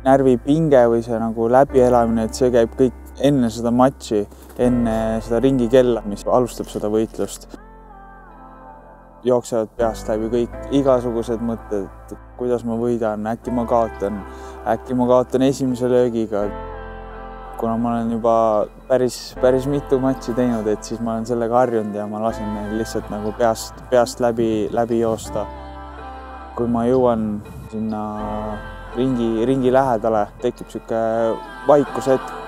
närvipinge või see nagu läbielamine, et see käib kõik enne seda matši, enne seda ringi kella, mis alustab seda võitlust. Jooksevad peast läbi kõik igasugused mõtted, kuidas ma võidan, äkki ma kaotan esimese löögiga. Kuna ma olen juba päris mitu matši teinud, et siis ma olen sellega harjunud ja ma lasen neil lihtsalt nagu peast läbi joosta. Kui ma jõuan sinna ringi lähedale, tekib sihuke vaikushetk.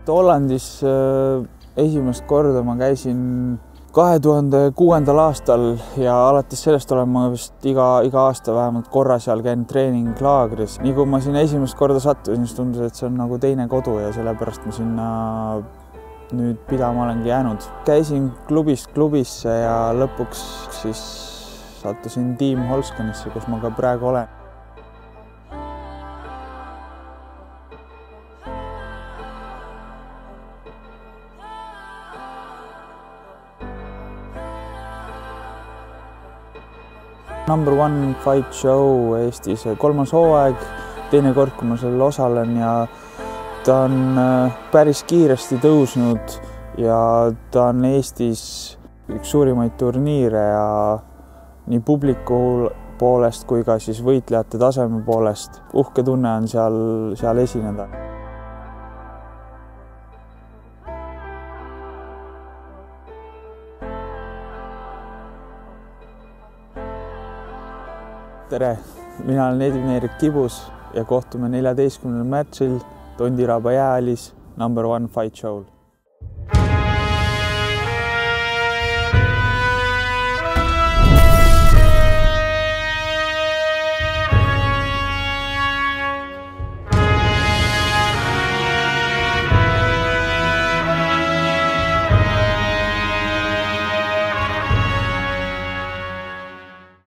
Hollandis esimest korda ma käisin 2006. aastal ja alates sellest olen ma vist iga aasta vähemalt korra seal käinud treeninglaagris. Nii kui ma sinna esimest korda sattusin, siis tundus, et see on nagu teine kodu ja sellepärast ma sinna nüüd pidama olengi jäänud. Käisin klubist klubisse ja lõpuks siis sattusin Team Holskenisse, kus ma ka praegu olen. Number One Fight Show Eestis 3. hooaeg, teine kord, kui ma seal osalen ja ta on päris kiiresti tõusnud ja ta on Eestis üks suurimaid turniire ja nii publiku poolest kui ka siis võitlejate taseme poolest. Uhke tunne on seal esineda. Tere, mina olen Edvin-Erik Kibus ja kohtume 14. märtsil Tondiraba jäähallis Number One Fight Show'l.